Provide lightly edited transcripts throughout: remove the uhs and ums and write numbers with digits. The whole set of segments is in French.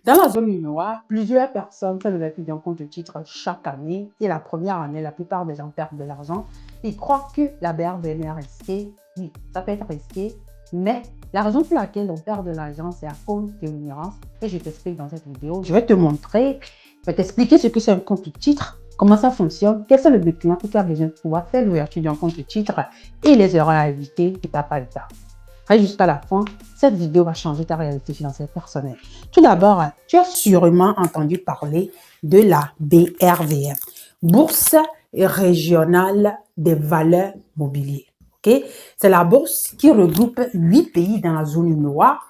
Dans la zone UNOA, plusieurs personnes font l'ouverture d'un compte titre chaque année et la première année, la plupart des gens perdent de l'argent. Ils croient que la BRBN est risquée. Oui, ça peut être risqué, mais la raison pour laquelle on perd de l'argent, c'est à cause de l'ignorance. Et je t'explique dans cette vidéo. Je vais te montrer, je vais t'expliquer ce que c'est un compte titre, comment ça fonctionne, quels sont les documents que tu as besoin de pouvoir faire l'ouverture d'un compte titre et les erreurs à éviter si tu n'as pas le temps. Reste jusqu'à la fin, cette vidéo va changer ta réalité financière personnelle. Tout d'abord, tu as sûrement entendu parler de la BRVM, Bourse régionale des valeurs mobilières. Okay? C'est la bourse qui regroupe 8 pays dans la zone UNOA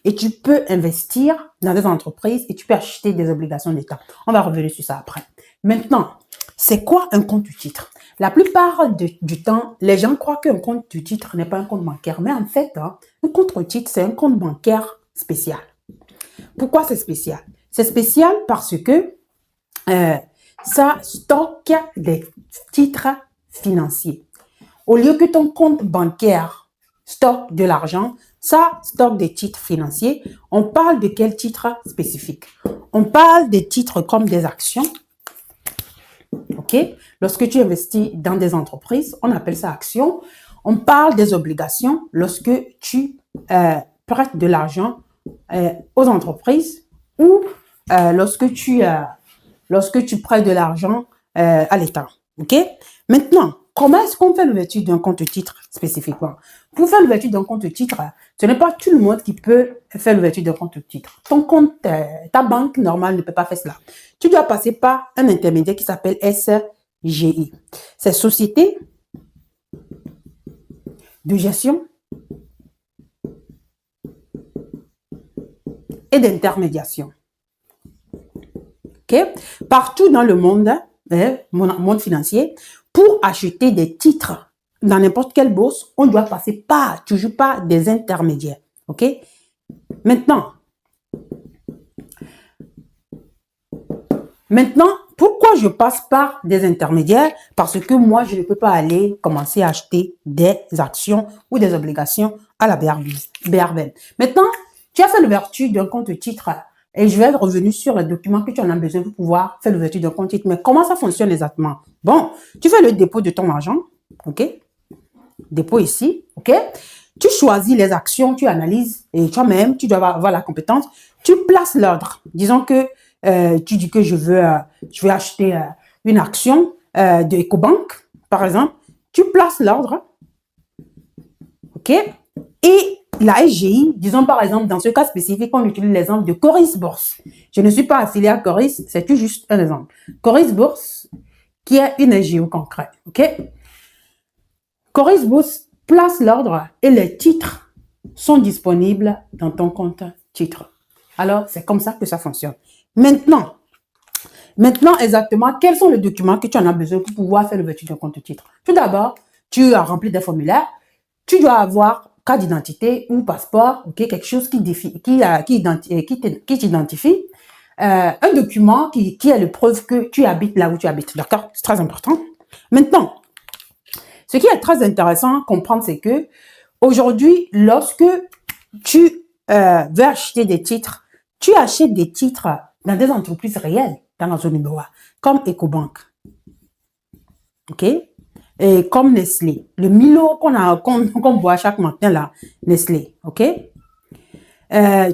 et tu peux investir dans des entreprises et tu peux acheter des obligations d'État. On va revenir sur ça après. Maintenant, c'est quoi un compte titre? La plupart du temps, les gens croient qu'un compte du titre n'est pas un compte bancaire. Mais en fait, un compte titre, c'est un compte bancaire spécial. Pourquoi c'est spécial? C'est spécial parce que ça stocke des titres financiers. Au lieu que ton compte bancaire stocke de l'argent, ça stocke des titres financiers. On parle de quels titres spécifiques? On parle des titres comme des actions. Okay? Lorsque tu investis dans des entreprises, on appelle ça action. On parle des obligations lorsque tu prêtes de l'argent aux entreprises ou lorsque tu prêtes de l'argent à l'État. Okay? Maintenant, comment est-ce qu'on fait l'ouverture d'un compte titre spécifiquement? Pour faire l'ouverture d'un compte titre, ce n'est pas tout le monde qui peut faire l'ouverture d'un compte titre. Ton compte, ta banque normale ne peut pas faire cela. Tu dois passer par un intermédiaire qui s'appelle SGI. C'est Société de gestion et d'intermédiation. Okay? Partout dans le monde, monde financier, pour acheter des titres dans n'importe quelle bourse, on doit passer toujours par des intermédiaires. OK? Maintenant, pourquoi je passe par des intermédiaires? Parce que moi, je ne peux pas aller commencer à acheter des actions ou des obligations à la BRBN. Maintenant, tu as fait l'ouverture d'un compte titre et je vais revenir sur les documents que tu en as besoin pour pouvoir faire l'ouverture d'un compte titre. Mais comment ça fonctionne exactement? Bon, tu fais le dépôt de ton argent, OK? Dépôt ici, OK? Tu choisis les actions, tu analyses et toi-même, tu dois avoir la compétence. Tu places l'ordre. Disons que tu dis que je vais acheter une action de EcoBank, par exemple. Tu places l'ordre, OK? Et la SGI, disons par exemple, dans ce cas spécifique, on utilise l'exemple de Coris Bourse. Je ne suis pas affilié à Coris, c'est tout juste un exemple. Coris Bourse, qui est une SGI au concret, OK? Coris Bourse place l'ordre et les titres sont disponibles dans ton compte titre. Alors, c'est comme ça que ça fonctionne. Maintenant, exactement, quels sont les documents que tu en as besoin pour pouvoir faire l'ouverture d'un compte titre? Tout d'abord, tu as rempli des formulaires. Tu dois avoir carte d'identité ou passeport, okay, quelque chose qui t'identifie. Un document qui est le preuve que tu habites là où tu habites. D'accord? C'est très important. Maintenant, ce qui est très intéressant à comprendre, c'est que aujourd'hui, lorsque tu veux acheter des titres, tu achètes des titres dans des entreprises réelles dans la zone UNOA, comme EcoBank. OK? Et comme Nestlé. Le Milo qu'on boit chaque matin, là, Nestlé. OK?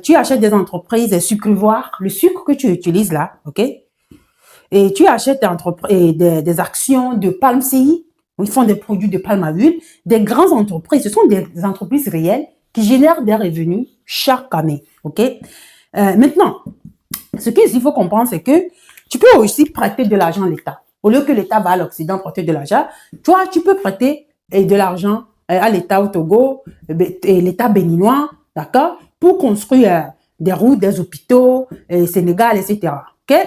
Tu achètes des entreprises, sucrevoirs, le sucre que tu utilises là, OK? Et tu achètes des actions de Palm CI. Ils font des produits de palme à huile. Des grandes entreprises, ce sont des entreprises réelles qui génèrent des revenus chaque année. OK? Maintenant, ce qu'il faut comprendre, c'est que tu peux aussi prêter de l'argent à l'État. Au lieu que l'État va à l'Occident prêter de l'argent, toi, tu peux prêter de l'argent à l'État au Togo et l'État béninois, d'accord, pour construire des routes, des hôpitaux, Sénégal, etc. OK?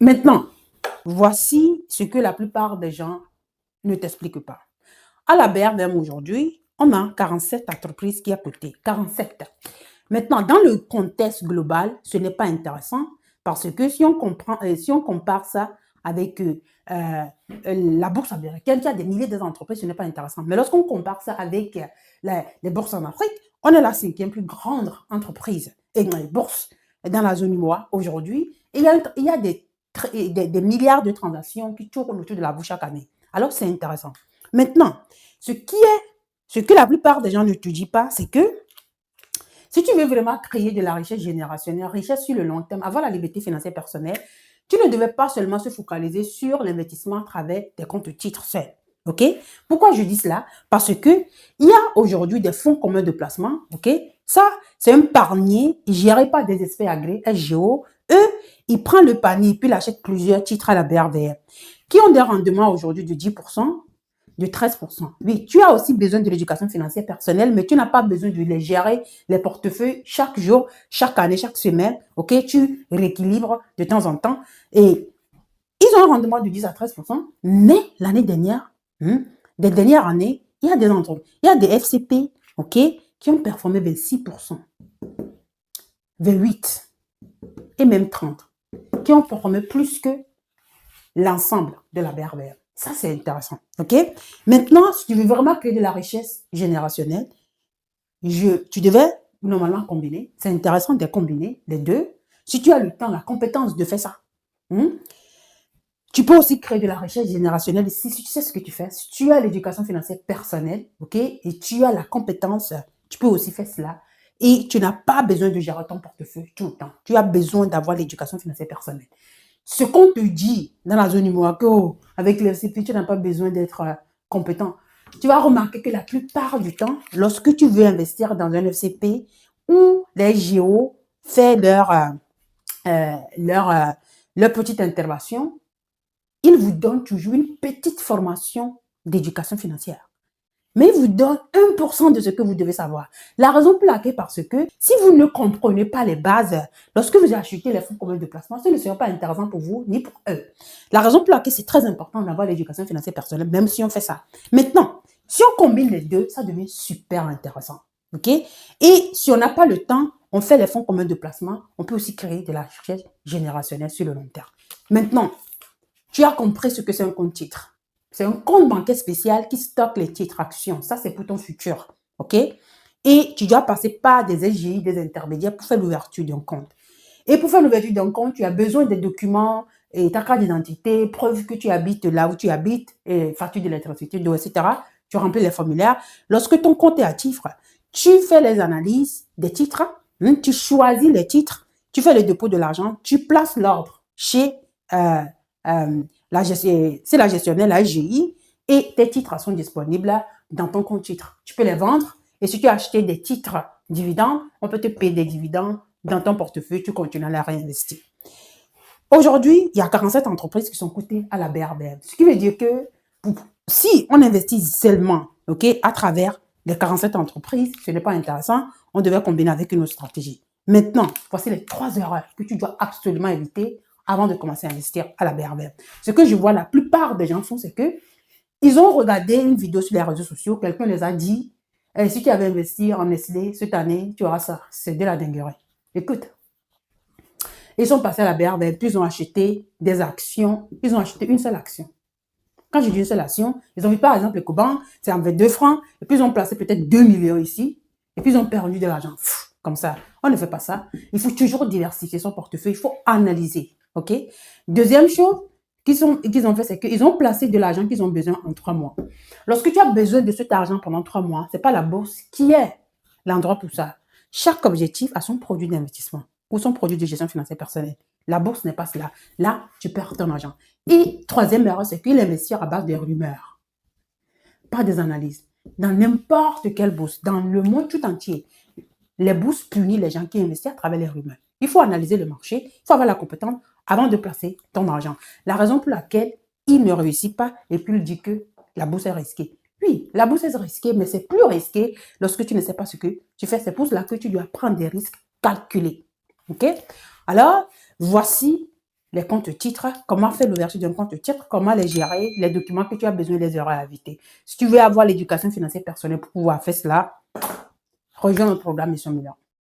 Maintenant, voici ce que la plupart des gens ne t'expliquent pas. À la BRBM aujourd'hui, on a 47 entreprises qui ont coté. 47. Maintenant, dans le contexte global, ce n'est pas intéressant parce que si on compare ça avec la bourse américaine qui a des milliers d'entreprises, ce n'est pas intéressant. Mais lorsqu'on compare ça avec les bourses en Afrique, on est la 5e plus grande entreprise bourse dans la zone UMOA aujourd'hui. Et il y a des milliards de transactions qui tournent autour de la bourse chaque année. Alors, c'est intéressant. Maintenant, ce que la plupart des gens ne te disent pas, c'est que si tu veux vraiment créer de la richesse générationnelle, richesse sur le long terme, avoir la liberté financière personnelle, tu ne devais pas seulement se focaliser sur l'investissement à travers des comptes titres seuls. OK? Pourquoi je dis cela? Parce que il y a aujourd'hui des fonds communs de placement. OK? Ça, c'est un panier géré par des experts agréés, SGO. Eux, ils prennent le panier puis ils achètent plusieurs titres à la BRVR qui ont des rendements aujourd'hui de 10%, de 13%. Oui, tu as aussi besoin de l'éducation financière personnelle, mais tu n'as pas besoin de les gérer, les portefeuilles, chaque jour, chaque année, chaque semaine. OK? Tu rééquilibres de temps en temps. Et ils ont un rendement de 10 à 13%, mais l'année dernière, des dernières années, il y a des entreprises, il y a des FCP, OK, qui ont performé 26%, 28% et même 30%, qui ont performé plus que l'ensemble de la BRVR. Ça, c'est intéressant. OK? Maintenant, si tu veux vraiment créer de la richesse générationnelle, tu devais normalement combiner. C'est intéressant de combiner les deux. Si tu as le temps, la compétence de faire ça, tu peux aussi créer de la richesse générationnelle si tu sais ce que tu fais. Si tu as l'éducation financière personnelle, OK, et tu as la compétence, tu peux aussi faire cela. Et tu n'as pas besoin de gérer ton portefeuille tout le temps. Tu as besoin d'avoir l'éducation financière personnelle. Ce qu'on te dit dans la zone numéro avec le FCP, tu n'as pas besoin d'être compétent. Tu vas remarquer que la plupart du temps, lorsque tu veux investir dans un FCP où les GO font leur petite intervention, ils vous donnent toujours une petite formation d'éducation financière. Mais ils vous donnent 1% de ce que vous devez savoir. La raison pour laquelle, parce que si vous ne comprenez pas les bases, lorsque vous achetez les fonds communs de placement, ce ne sera pas intéressant pour vous ni pour eux. La raison pour laquelle c'est très important d'avoir l'éducation financière personnelle, même si on fait ça. Maintenant, si on combine les deux, ça devient super intéressant. OK? Et si on n'a pas le temps, on fait les fonds communs de placement, on peut aussi créer de la richesse générationnelle sur le long terme. Maintenant, tu as compris ce que c'est un compte titre. C'est un compte bancaire spécial qui stocke les titres actions. Ça, c'est pour ton futur. OK? Et tu dois passer par des SGI, des intermédiaires pour faire l'ouverture d'un compte. Et pour faire l'ouverture d'un compte, tu as besoin des documents, et ta carte d'identité, preuve que tu habites là où tu habites, et facture d'électricité, etc. Tu remplis les formulaires. Lorsque ton compte est à titre, tu fais les analyses des titres, tu choisis les titres, tu fais le dépôt de l'argent, tu places l'ordre chez c'est la gestionnaire, la SGI, et tes titres sont disponibles dans ton compte titre. Tu peux les vendre, et si tu as acheté des titres dividendes, on peut te payer des dividendes dans ton portefeuille, tu continues à les réinvestir. Aujourd'hui, il y a 47 entreprises qui sont cotées à la BRBM, ce qui veut dire que si on investit seulement à travers les 47 entreprises, ce n'est pas intéressant, on devait combiner avec une autre stratégie. Maintenant, voici les 3 erreurs que tu dois absolument éviter avant de commencer à investir à la BRBM. Ce que je vois la plupart des gens font, c'est que ils ont regardé une vidéo sur les réseaux sociaux, quelqu'un les a dit, si tu avais investi en Nestlé cette année, tu auras ça. C'est de la dinguerie. Écoute, ils sont passés à la BRBM, puis ils ont acheté des actions, ils ont acheté une seule action. Quand je dis une seule action, ils ont vu par exemple le Coban, c'est en 22 francs, et puis ils ont placé peut-être 2 millions ici, et puis ils ont perdu de l'argent. Comme ça, on ne fait pas ça. Il faut toujours diversifier son portefeuille, il faut analyser. OK? Deuxième chose qu'ils ont fait, c'est qu'ils ont placé de l'argent qu'ils ont besoin en 3 mois. Lorsque tu as besoin de cet argent pendant 3 mois, ce n'est pas la bourse qui est l'endroit pour ça. Chaque objectif a son produit d'investissement ou son produit de gestion financière personnelle. La bourse n'est pas cela. Là, tu perds ton argent. Et troisième erreur, c'est qu'il investit à base des rumeurs, pas des analyses. Dans n'importe quelle bourse, dans le monde tout entier, les bourses punissent les gens qui investissent à travers les rumeurs. Il faut analyser le marché, il faut avoir la compétence avant de placer ton argent. La raison pour laquelle il ne réussit pas et puis il dit que la bourse est risquée. Oui, la bourse est risquée, mais c'est plus risqué lorsque tu ne sais pas ce que tu fais. C'est pour cela que tu dois prendre des risques calculés. OK? Alors, voici les comptes titres, comment faire l'ouverture d'un compte titre, comment les gérer, les documents que tu as besoin, les erreurs à éviter. Si tu veux avoir l'éducation financière personnelle pour pouvoir faire cela, rejoins notre programme Mission Million.